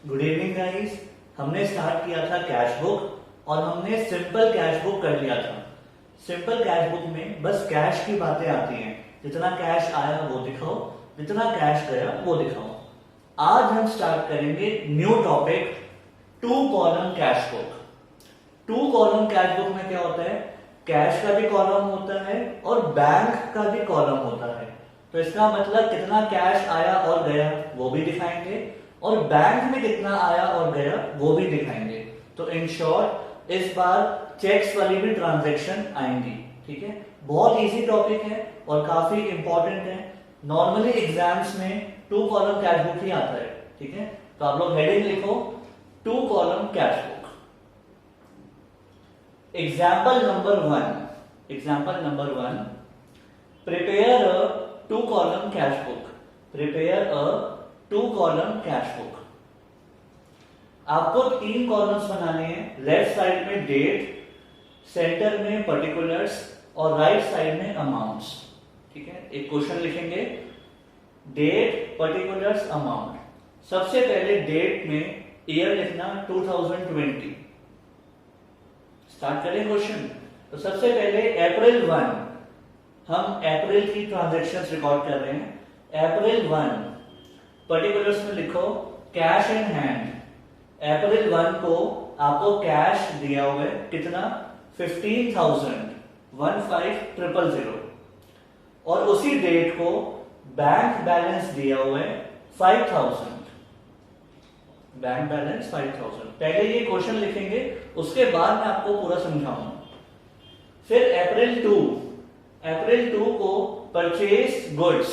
Good evening guys. हमने start किया था कैश बुक और हमने सिंपल कैश बुक कर लिया था। सिंपल कैश बुक में बस कैश की बातें आती हैं, जितना कैश आया वो दिखाओ, जितना कैश गया वो दिखाओ। आज हम स्टार्ट करेंगे new topic, two column cash book. Two column cash book में क्या होता है, कैश का भी कॉलम होता है और बैंक का भी कॉलम होता है। तो इसका मतलब कितना कैश आया और गया वो भी दिखाएंगे और बैंक में कितना आया और गया वो भी दिखाएंगे। तो इन शॉर्ट इस बार चेक्स वाली भी ट्रांजैक्शन आएंगी। ठीक है, बहुत इजी टॉपिक है और काफी इंपॉर्टेंट है। नॉर्मली एग्जाम्स में टू कॉलम कैश बुक ही आता है। ठीक है, तो आप लोग हेडिंग लिखो, two column cash book. Example number one, prepare a two column cash book. Prepare a two column cash book. आपको 3 कॉलम्स बनाने हैं। लेफ्ट साइड में डेट, सेंटर में पर्टिकुलर्स और राइट साइड में अमाउंट्स। ठीक है, एक क्वेश्चन लिखेंगे, डेट, पर्टिकुलर्स, अमाउंट। सबसे पहले डेट में ईयर लिखना 2020। स्टार्ट करें क्वेश्चन। तो सबसे पहले अप्रैल 1, हम अप्रैल की ट्रांजैक्शंस रिकॉर्ड कर रहे हैं। अप्रैल 1 पर्टिकुलर्स में लिखो कैश इन हैंड। अप्रैल 1 को आपको कैश दिया हुआ है, कितना, 15,000, 15,000। और उसी डेट को बैंक बैलेंस दिया हुआ है 5,000, बैंक बैलेंस 5,000। पहले ये क्वेश्चन लिखेंगे, उसके बाद मैं आपको पूरा समझाऊंगा। फिर अप्रैल 2 को परचेज गुड्स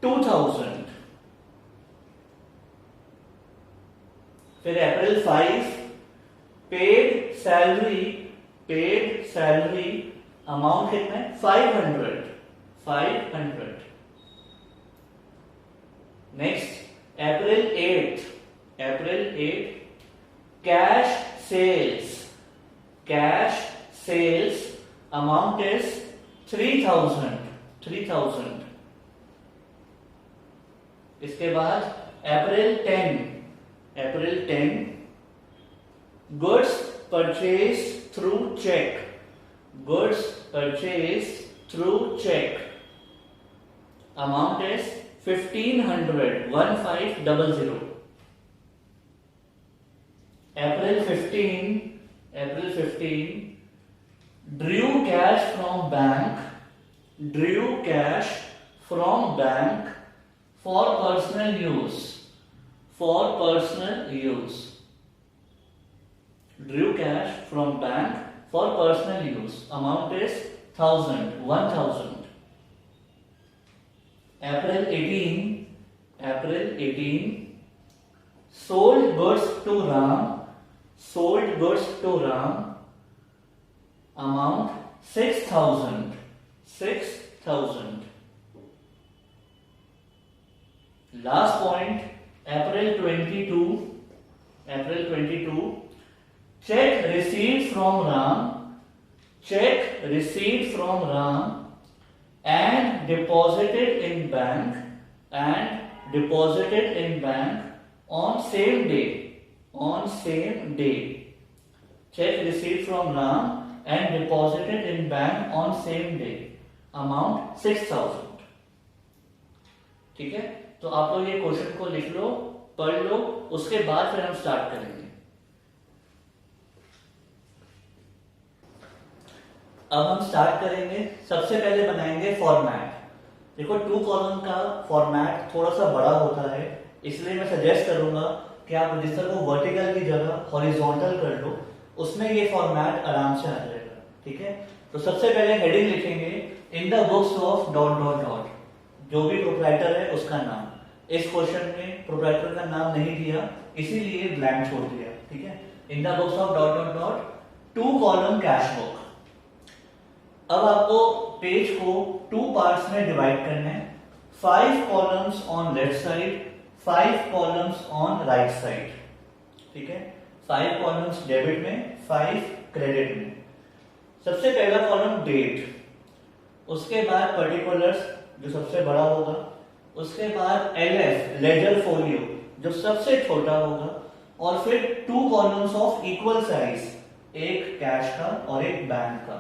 2,000। फिर अप्रैल 5 पेड सैलरी, अमाउंट कितना है, 500। Next April 8 cash sales, amount is 3,000। इसके बाद April 10 goods purchase through cheque, amount is 1,500। April 15 drew cash from bank for personal use, drew cash from bank for personal use, amount is 1,000। April 18 sold goods to Ram, amount 6,000। Last point, April 22 check received from Ram and deposited in bank on same day, check received from Ram and deposited in bank on same day, amount 6,000। ठीक है, तो आप लोग ये question को लिख लो, पढ़ लो, उसके बाद फिर हम स्टार्ट करेंगे। अब हम स्टार्ट करेंगे, सबसे पहले बनाएंगे फॉर्मेट। देखो, टू कॉलम का फॉर्मेट थोड़ा सा बड़ा होता है, इसलिए मैं सजेस्ट करूंगा कि आप रजिस्टर को वर्टिकल की जगह हॉरिजॉन्टल कर लो, उसमें ये फॉर्मेट आराम से आ जाएगा। ठीक है, तो सबसे पहले हेडिंग लिखेंगे, इन द बुक्स ऑफ ... जो भी प्रोप्राइटर है उसका नाम। इस क्वेश्चन में प्रोप्राइटर का नाम नहीं दिया, इसीलिए ब्लैंक छोड़ दिया। ठीक है, in the books of ... two column cash book. अब आपको पेज को 2 पार्ट्स में डिवाइड करना है। 5 columns on left side, 5 columns on right side. ठीक है, 5 कॉलम्स डेबिट में, 5 क्रेडिट में। सबसे पहला कॉलम डेट, उसके बाद पर्टिकुलर्स जो सबसे बड़ा होगा, उसके बाद LF लेजर फोलियो जो सबसे छोटा होगा, और फिर 2 कॉलम्स ऑफ इक्वल साइज, एक कैश का और एक बैंक का।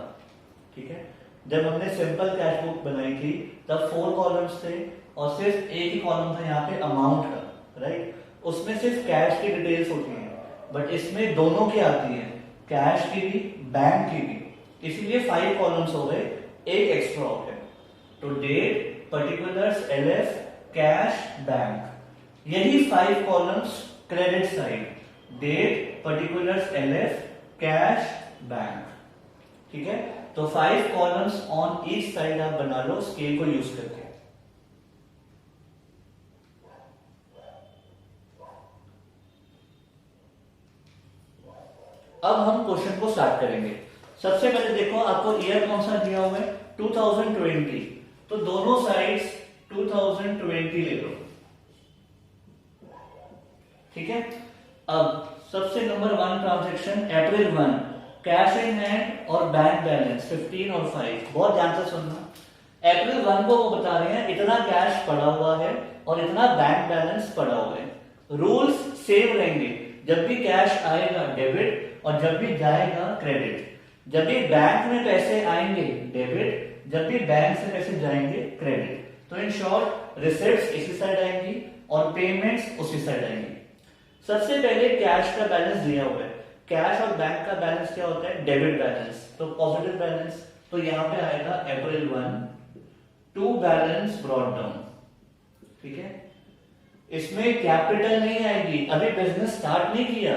ठीक है, जब हमने सिंपल कैश बुक बनाई थी तब 4 कॉलम्स थे और सिर्फ एक ही कॉलम था यहाँ पे अमाउंट का, राइट। उसमें सिर्फ कैश की डिटेल्स होती हैं, बट इसमें दोनों की आती है, कैश की भी बैंक की भी, इसीलिए 5 कॉलम्स हो गए, एक एक्स्ट्रा हो गया। तो date, particulars, LF, cash, bank, यही 5 columns credit side, date, particulars, LF, cash, bank. ठीक है, तो 5 कॉलम्स ऑन ईच साइड आप बना लो स्केल को यूज करके। अब हम क्वेश्चन को स्टार्ट करेंगे। सबसे पहले देखो आपको ईयर कौन सा दिया हुआ है, 2020, तो दोनों साइड्स 2020 ले लो। ठीक है, अब सबसे number 1 transaction April 1, cash in hand और बैंक बैलेंस 15 और 5। बहुत ध्यान से सुनना, अप्रैल 1 को वो बता रहे हैं इतना कैश पड़ा हुआ है और इतना बैंक बैलेंस पड़ा हुआ है। रूल्स सेम रहेंगे, जब भी कैश आएगा डेबिट और जब भी जाएगा क्रेडिट। जब भी बैंक में पैसे आएंगे डेबिट, जब भी बैंक से पैसे जाएंगे क्रेडिट। तो इन शॉर्ट रिसिप्ट्स इसी साइड आएंगी और पेमेंट्स उसी साइड आएंगी। सबसे पहले कैश का बैलेंस दिया हुआ है, कैश और बैंक का बैलेंस क्या होता है, डेबिट बैलेंस, तो पॉजिटिव बैलेंस। तो यहां पे आएगा अप्रैल 1 टू बैलेंस ब्रॉट डाउन। ठीक है, इसमें कैपिटल नहीं आएगी, अभी बिजनेस स्टार्ट नहीं किया,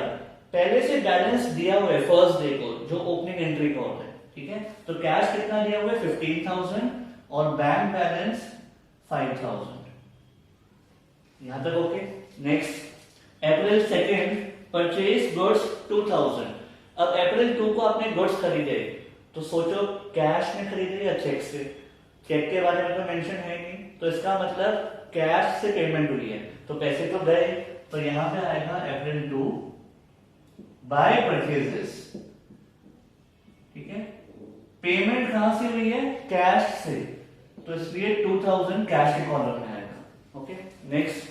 पहले से बैलेंस दिया हुआ है फर्स्ट डे को, जो ओपनिंग एंट्री का होता है। ठीक है, तो कैश कितना दिया हुआ है 15,000 और बैंक बैलेंस 5,000। यहां तक ओके। नेक्स्ट, अप्रैल 2 परचेज गुड्स 2,000। अब अप्रैल 2 को आपने गुड्स खरीदे, तो सोचो कैश में खरीदे या चेक से। चेक के बारे में तो मेंशन है नहीं, तो इसका मतलब कैश से पेमेंट हुई है, तो पैसे तो गए। तो यहां पे आएगा अप्रैल 2 बाय परचेजेस। ठीक है, पेमेंट कहां से हुई है, कैश से, तो इसलिए 2,000 कैश के कॉलम में आएगा। ओके, नेक्स्ट,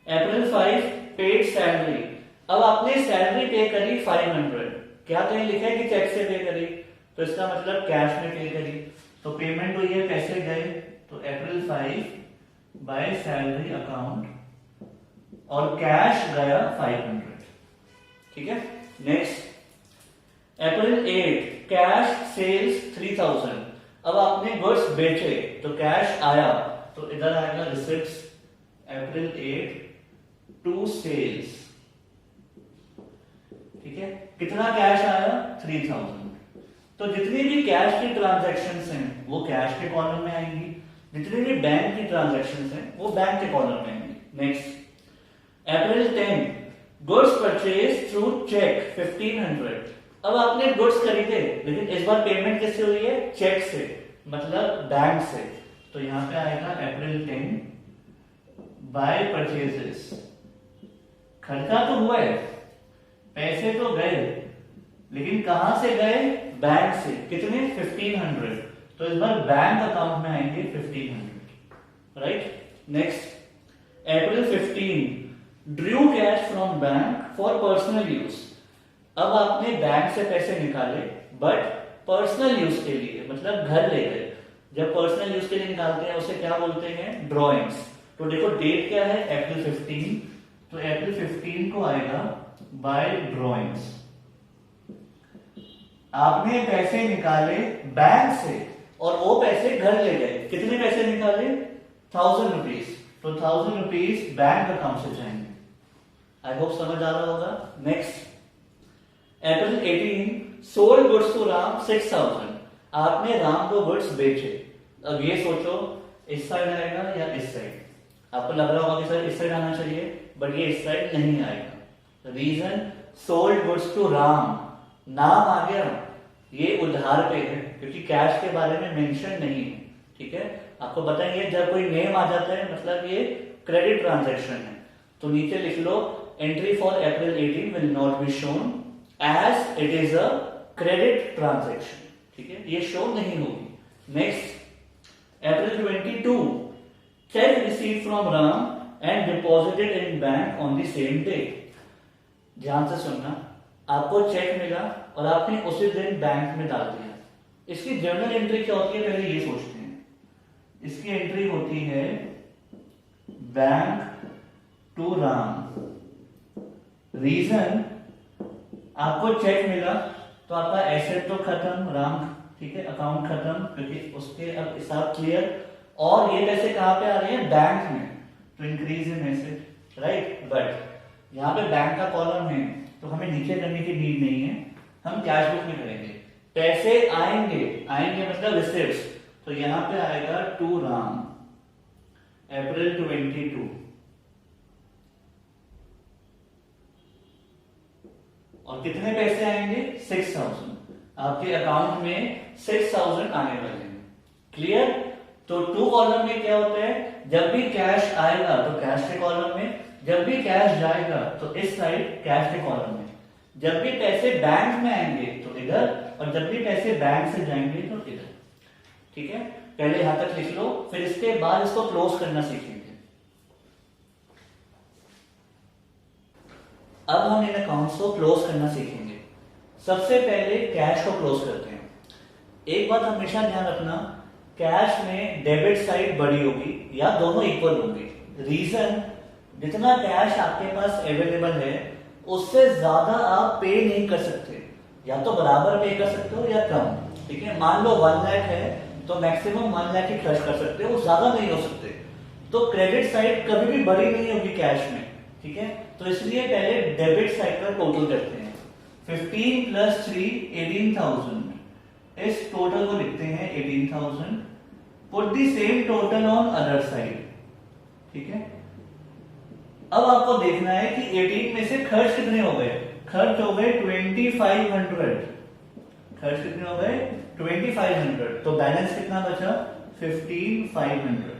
अप्रैल 5 पेड सैलरी। अब आपने सैलरी पे करी 500, क्या कहीं लिखा है कि चेक से पे करी, तो इसका मतलब कैश में पे करी, तो पेमेंट हुई है, पैसे गए, तो अप्रैल 5 बाय सैलरी अकाउंट और कैश गया 500। ठीक है, नेक्स्ट, अप्रैल 8 कैश सेल्स 3,000। अब आपने गुड्स बेचे तो कैश आया, तो इधर आएगा रिसिप्ट्स अप्रैल 8 टू सेल्स। ठीक है, कितना कैश आया 3,000। तो जितनी भी कैश की ट्रांजैक्शंस हैं वो कैश के कॉलम में आएंगी, जितनी भी बैंक की ट्रांजैक्शंस हैं वो बैंक के कॉलम में आएंगी। नेक्स्ट, अप्रैल 10 गुड्स परचेज थ्रू चेक 1,500। अब आपने गुड्स खरीदे, लेकिन इस बार पेमेंट किससे हुई है, चेक से, मतलब बैंक से, तो यहां पे आएगा अप्रैल 10 बाय परचेजेस। खर्चा तो हुआ है, पैसे तो गए, लेकिन कहां से गए, बैंक से, कितने 1,500, तो इस बार बैंक अकाउंट में आएंगे 1,500। Right, next, April 15 Drew cash from bank for personal use. अब आपने बैंक से पैसे निकाले बट पर्सनल यूज के लिए, मतलब घर ले गए। जब पर्सनल यूज के लिए निकालते हैं उसे क्या बोलते हैं, ड्रॉइंग्स। तो देखो डेट क्या है, अप्रैल 15, तो अप्रैल 15 को आएगा बाय ड्रॉइंग्स। आपने पैसे निकाले बैंक से और वो पैसे घर ले गए, कितने पैसे निकाले, 1,000 रुपीज, तो 1,000 रुपीज बैंक अकाउंट से जाएंगे। आई होप समझ आ रहा होगा। Next, April 18 sold goods to Ram 6,000। आपने राम को गुड्स बेचे। अब ये सोचो इस साइड आएगा या इस साइड। आपको लग रहा होगा कि सर इस साइड आना चाहिए, बट ये इस साइड नहीं आएगा। Reason, sold goods to Ram, नाम आ गया, ये उधार पे है क्योंकि कैश के बारे में मेंशन नहीं है। ठीक है, आपको बताएंगे जब कोई नेम आ जाता है मतलब ये क्रेडिट ट्रांजैक्शन है। तो नीचे लिख लो, entry for April 18 will not be shown as it is a credit transaction. ठीक है, ये शो नहीं होगी। Next, April 22 cheque receive from Ram and deposited in bank on the same day. ध्यान से सुनना, आपको चेक मिला और आपने उसी दिन बैंक में डाल दिया। इसकी जर्नल एंट्री क्या होती है पहले ये सोचते हैं। इसकी एंट्री होती है बैंक टू राम। रीजन, आपको चेक मिला तो आपका एसेट तो खत्म, राम, ठीक है, अकाउंट खत्म, क्योंकि उसके अब हिसाब क्लियर। और ये पैसे कहां पे आ रहे हैं? बैंक में, तो increase in asset, right. But यहाँ पे बैंक का कॉलम है तो हमें नीचे करने की नीड नहीं है, हम कैश बुक में करेंगे। पैसे आएंगे, आएंगे मतलब रिसिप्ट्स, तो यहां पे आएगा टू राम अप्रैल 22, और कितने पैसे आएंगे? 6000। आपके अकाउंट में 6000 आने वाले हैं। क्लियर? तो टू कॉलम में क्या होता है? जब भी कैश आएगा तो कैश के कॉलम में, जब भी कैश जाएगा तो इस साइड कैश के कॉलम में, जब भी पैसे बैंक में आएंगे तो इधर, और जब भी पैसे बैंक से जाएंगे तो इधर। ठीक है, पहले यहां तक लिख लो, फिर इसके बाद इसको क्लोज करना सीखेंगे। अब हम इन अकाउंट्स को क्लोज करना सीखेंगे। सबसे पहले कैश को क्लोज करते हैं। एक बात हमेशा ध्यान रखना, कैश में डेबिट साइड बड़ी होगी या दोनों इक्वल होंगे। रीजन, जितना कैश आपके पास अवेलेबल है उससे ज्यादा आप पे नहीं कर सकते, या तो बराबर पे कर सकते हो या कम। ठीक है, मान लो 1 लाख है तो मैक्सिमम 1 लाख ही खर्च कर सकते हो, ज्यादा नहीं हो सकते। तो क्रेडिट साइड कभी भी बड़ी नहीं होगी कैश में। ठीक है, तो इसलिए पहले डेबिट साइड का टोटल करते हैं। 15 प्लस 3 18,000। इस टोटल को लिखते हैं 18,000। Put the same total on other side. ठीक है, अब आपको देखना है कि 18 में से खर्च कितने हो गए। खर्च हो गए 2500। खर्च कितने हो गए? 2500। तो बैलेंस कितना बचा? 15,500।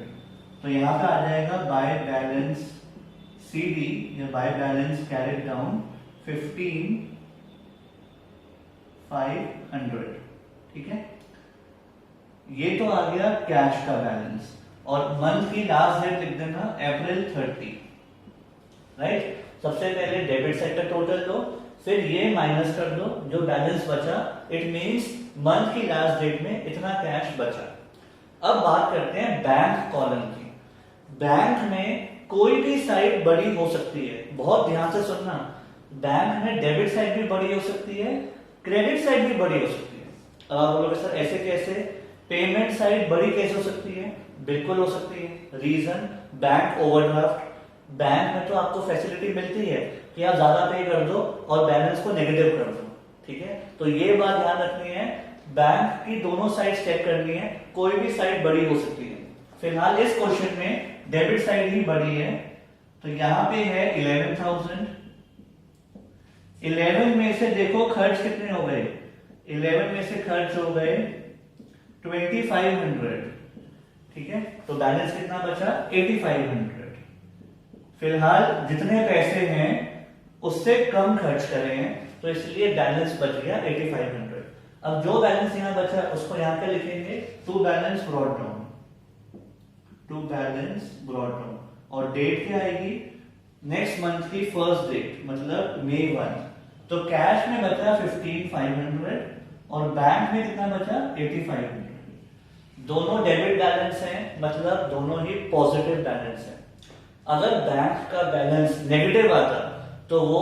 तो यहां पे आ जाएगा बाय बैलेंस CD या बाय बैलेंस कैरिड डाउन 15,500। ठीक है, ये तो आ गया कैश का बैलेंस, और मंथ की लास्ट डेट लिख देना अप्रैल 30। राइट, सबसे पहले डेबिट साइड का टोटल लो, फिर ये माइनस कर दो जो बैलेंस बचा। इट मींस मंथ की लास्ट डेट में इतना कैश बचा। अब बात करते हैं बैंक कॉलम की। बैंक में कोई भी साइड बड़ी हो सकती है, बहुत ध्यान से सुनना। बैंक में डेबिट साइड भी बड़ी हो सकती है, क्रेडिट साइड भी बड़ी हो सकती है। अब आप बोलोगे सर ऐसे कैसे? पेमेंट साइड बड़ी कैसे हो सकती है? बिल्कुल हो सकती है। Reason, bank overdraft. बैंक में तो आपको फैसिलिटी मिलती है कि आप ज्यादा पे कर दो और बैलेंस को नेगेटिव कर दो। ठीक है, तो ये बात ध्यान रखनी है, बैंक की दोनों साइड चेक करनी है, कोई भी साइड बड़ी हो सकती है। फिलहाल इस क्वेश्चन में डेबिट साइड ही बड़ी है, तो यहां पे है 11,000। 11 में से देखो खर्च कितने हो गए? 11 में से खर्च हो गए 2500। ठीक है, तो बैलेंस कितना बचा? 8500। फिलहाल जितने पैसे हैं उससे कम खर्च करे हैं, तो इसलिए बैलेंस बच गया 8500। अब जो बैलेंस यहां बचा उसको यहां पे लिखेंगे to balance brought down. To balance brought down, और डेट क्या आएगी? नेक्स्ट मंथ की फर्स्ट डेट, मतलब May 1। तो कैश में बचा 15,500 और बैंक में कितना बचा? 8500। दोनों डेबिट बैलेंस हैं, मतलब दोनों ही पॉजिटिव बैलेंस हैं। अगर बैंक का बैलेंस नेगेटिव आता तो वो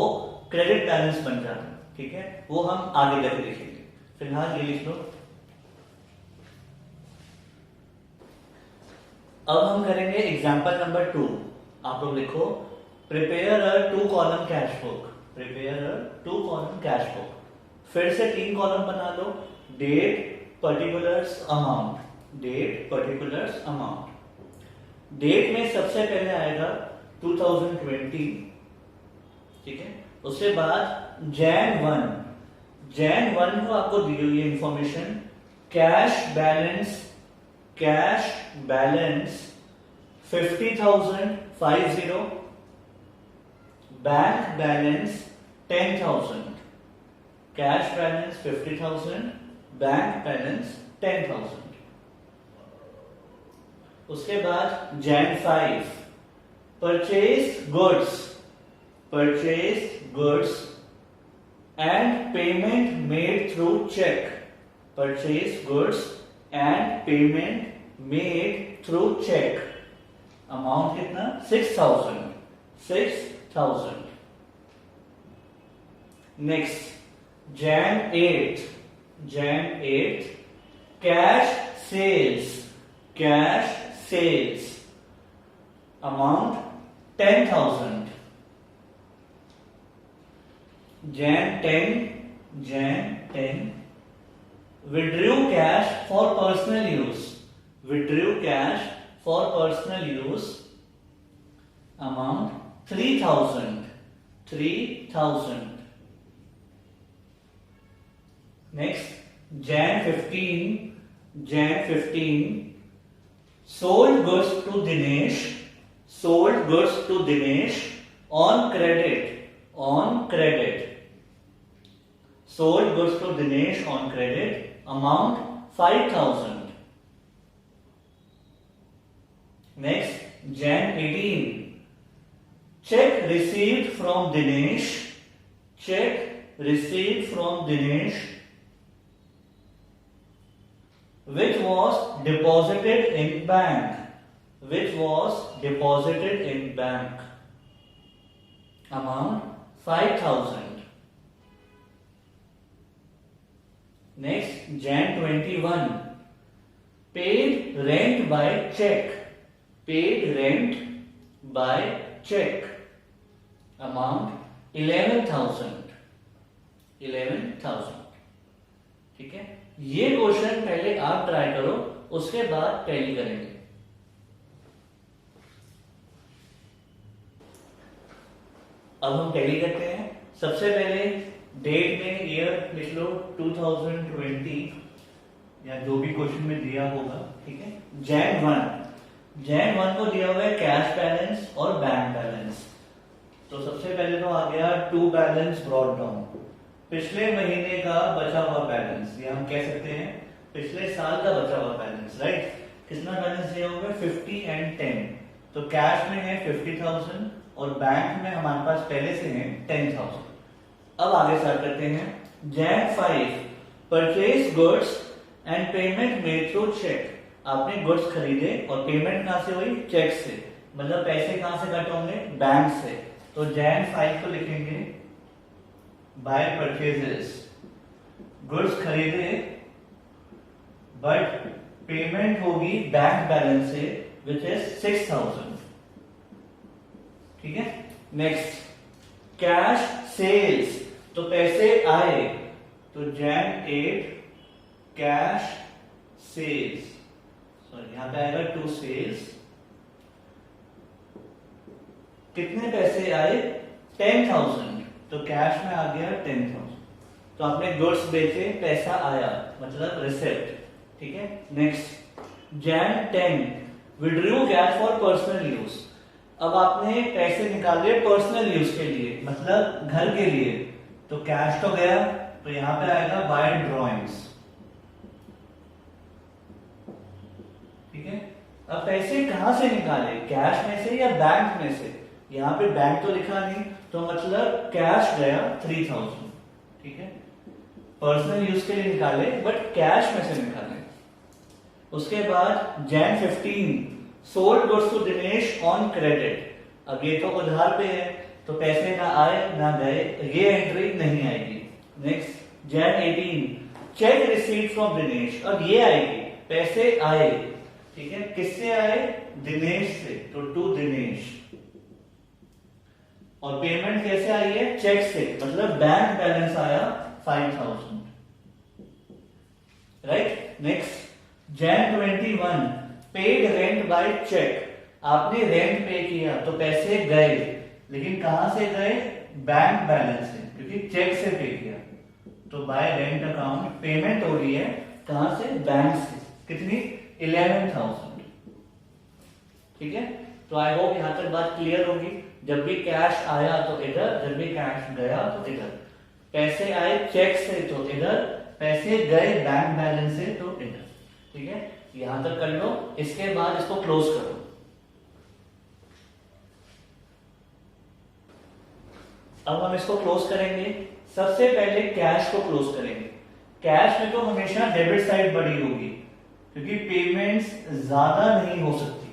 क्रेडिट बैलेंस बन जाता। ठीक है, वो हम आगे जाके देखेंगे। फिलहाल ये लिख लो। अब हम करेंगे एग्जांपल नंबर 2। आप लोग लिखो, prepare a 2 column cash book. Prepare a 2 column cash book. फिर से 3 कॉलम बना लो। Date, particulars, amount. Date, particulars, amount. Date में सबसे पहले आएगा 2020। ठीक है, उसके बाद Jan 1। Jan 1 को आपको दी हुई है information, cash balance 50,050, bank balance 10,000। Cash balance 50,000, bank balance 10,000। उसके बाद Jan 5 purchase goods and payment made through cheque, purchase goods and payment made through cheque, amount कितना 6,000। Next Jan 8 cash sales amount 10,000। Jan 10 withdrew cash for personal use amount 3,000। Next Jan 15 sold goods to Dinesh on credit, sold goods to Dinesh on credit, amount 5,000। Next Jan 18 check received from Dinesh which was deposited in bank, amount 5,000। Next Jan 21 paid rent by check, amount 11,000। ठीक है, ये question पहले आप try करो, उसके बाद tally करेंगे। अब हम टैली करते हैं। सबसे पहले डेट में ईयर लिख लो 2020 या जो भी क्वेश्चन में दिया होगा, ठीक है। Jan 1 को दिया हुआ है कैश बैलेंस और बैंक बैलेंस। तो सबसे पहले तो आ गया टू बैलेंस ब्रॉट डाउन, पिछले महीने का बचा हुआ बैलेंस, या हम कह सकते हैं पिछले साल का बचा हुआ बैलेंस, राइट। कितना बैलेंस दिया हुआ है 50 एंड 10। तो कैश में है 50,000 और बैंक में हमारे पास पहले से है 10,000। अब आगे स्टार्ट करते हैं। Jan 5 purchase goods and payment made through cheque, आपने गुड्स खरीदे और पेमेंट कहां से हुई, चेक से, मतलब पैसे कहां से कट होंगे, बैंक से। तो Jan 5 को लिखेंगे बाय परचेजेस, गुड्स खरीदे बट पेमेंट होगी बैंक बैलेंस से विच इज 6,000। ठीक है। नेक्स्ट कैश सेल्स, तो पैसे आए, तो Jan 8 कैश सेल्स, सॉरी यहां पे आएगा टू सेल्स, कितने पैसे आए 10,000, तो कैश में आ गया 10,000। तो आपने गुड्स बेचे, पैसा आया, मतलब रिसिप्ट। ठीक है। Next Jan 10 withdrew cash for personal use, अब आपने पैसे निकाले पर्सनल यूज के लिए, मतलब घर के लिए, तो कैश तो गया, तो यहां पे आएगा बाय ड्रॉइंग्स। ठीक है। अब पैसे कहां से निकाले, कैश में से या बैंक में से, यहां पे बैंक तो लिखा नहीं, तो मतलब कैश गया 3,000। ठीक है। पर्सनल यूज के लिए निकाले बट कैश में से निकाले। उसके बाद Jan 15 sold goods to Dinesh on credit, अब ये तो उधार पे है, तो पैसे ना आए ना गए, ये एंट्री नहीं आएगी। Next Jan 18 check received from Dinesh, अब ये आएगी, पैसे आए। ठीक है। किससे आए, दिनेश से, तो टू दिनेश। और पेमेंट कैसे आई है, चेक से, मतलब बैंक बैलेंस आया 5,000। Right. Next Jan 21 paid rent by cheque, आपने रेंट पे किया तो पैसे गए, लेकिन कहां से गए, बैंक बैलेंस से, क्योंकि चेक से पे किया, तो बाय रेंट अकाउंट पेमेंट हो रही है कहां से, बैंक से, कितनी 11,000। ठीक है। तो आई होप यहां तक बात क्लियर होगी। जब भी कैश आया तो इधर, जब भी कैश गया तो इधर, पैसे आए चेक से तो इधर, पैसे गए बैंक बैलेंस से तो इधर। ठीक है। यहां तक कर लो, इसके बाद इसको क्लोज करो। अब हम इसको क्लोज करेंगे। सबसे पहले कैश को क्लोज करेंगे। कैश में तो हमेशा डेबिट साइड बड़ी होगी क्योंकि पेमेंट्स ज्यादा नहीं हो सकती।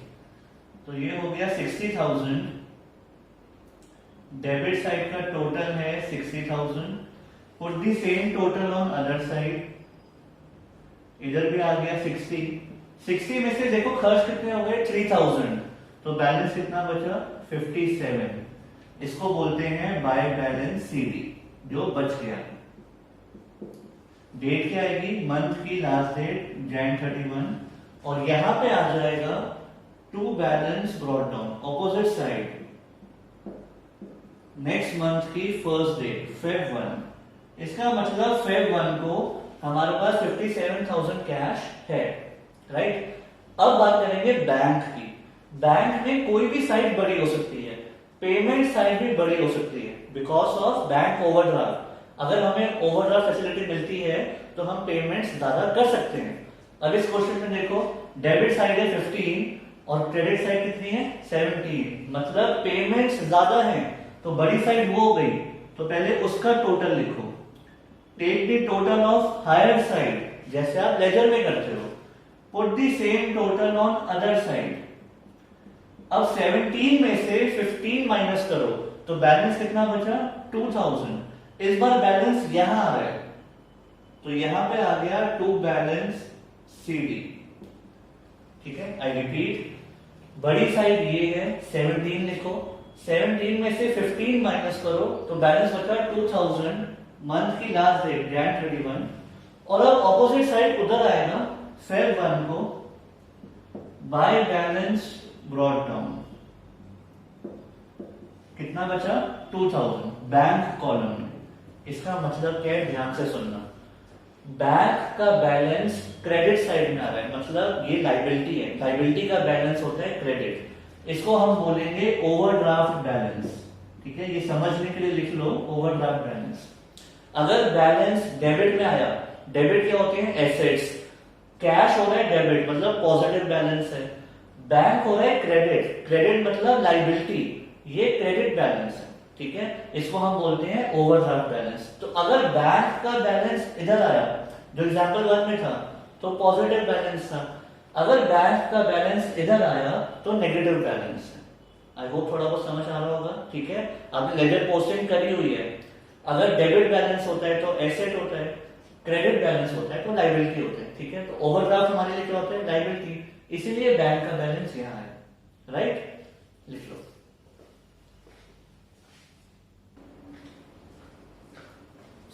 तो ये हो गया 60,000, डेबिट साइड का टोटल है 60,000। Put the same total on other side, इधर भी आ गया 60 में से देखो खर्च कितने हो गए 3,000, तो बैलेंस कितना बचा 57। इसको बोलते हैं बाय बैलेंस सीडी, जो बच गया। डेट क्या आएगी, मंथ की लास्ट डेट Jan 31, और यहां पे आ जाएगा to balance brought down opposite side next month की फर्स्ट डेट Feb 1। इसका मतलब Feb 1 को हमारे पास 57,000 कैश है, राइट। अब बात करेंगे बैंक की। बैंक में कोई भी साइड बड़ी हो सकती है, पेमेंट साइड भी बड़ी हो सकती है बिकॉज ऑफ बैंक ओवरड्राफ्ट। अगर हमें ओवरड्राफ्ट फैसिलिटी मिलती है तो हम पेमेंट्स ज्यादा कर सकते हैं। अब इस क्वेश्चन में देखो डेबिट साइड है 15 और क्रेडिट साइड कितनी है 17, मतलब पेमेंट्स ज्यादा हैं तो बड़ी साइड वो हो गई। तो पहले उसका टोटल लिखो, take the total of higher side जैसे आप लेजर में करते हो, put the same total on other side. अब 17 में से 15 माइनस करो तो बैलेंस कितना बचा 2000। इस बार बैलेंस यहां आ रहा है तो यहां पे आ गया टू बैलेंस सीडी, ठीक है। आई रिपीट, बड़ी साइड ये है 17 लिखो, 17 में से 15 माइनस करो तो बैलेंस बचा 2000, मंथ की लास्ट डेट Jan 31, और अब ऑपोजिट साइड उधर आएगा Feb 1 को बाय बैलेंस ब्रॉट डाउन। कितना बचा 2000 बैंक कॉलम में। इसका मतलब क्या है, ध्यान से सुनना। बैंक का बैलेंस क्रेडिट साइड में आ रहा है, मतलब ये लाइबिलिटी है, लाइबिलिटी का बैलेंस होता है क्रेडिट। इसको हम बोलेंगे ओवरड्राफ्ट बैलेंस, ठीक है। ये समझने के लिए लिख लो ओवरड्राफ्ट बैलेंस। अगर बैलेंस डेबिट में आया, डेबिट क्या होते हैं एसेट्स, कैश हो रहा है डेबिट मतलब पॉजिटिव बैलेंस है, बैंक हो रहा है क्रेडिट, क्रेडिट मतलब लाइबिलिटी, ये क्रेडिट बैलेंस है, ठीक है। इसको हम बोलते हैं ओवरड्राफ्ट बैलेंस। तो अगर बैंक का बैलेंस इधर आया जो एग्जांपल 1 में था तो पॉजिटिव बैलेंस था, अगर बैंक का बैलेंस इधर आया तो नेगेटिव बैलेंस है। आई होप थोड़ा बहुत समझ आ रहा होगा, ठीक है। आपने लेजर पोस्टिंग करी हुई है, अगर डेबिट बैलेंस होता है तो एसेट होता है, क्रेडिट बैलेंस होता है तो लाइबिलिटी होता है, ठीक है। तो ओवरड्राफ्ट हमारे लिए क्या होता है लाइबिलिटी, इसीलिए बैंक का बैलेंस यहां है, राइट। लिख लो।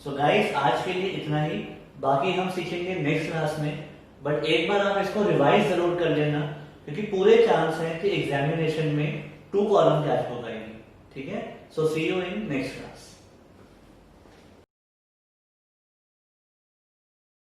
सो गाइस आज के लिए इतना ही, बाकी हम सीखेंगे नेक्स्ट क्लास में। बट एक बार आप इसको रिवाइज जरूर कर लेना क्योंकि पूरे चांस है कि एग्जामिनेशन में 2 कॉलम कैश बुक आएगी, ठीक है। सो सी यू इन नेक्स्ट क्लास।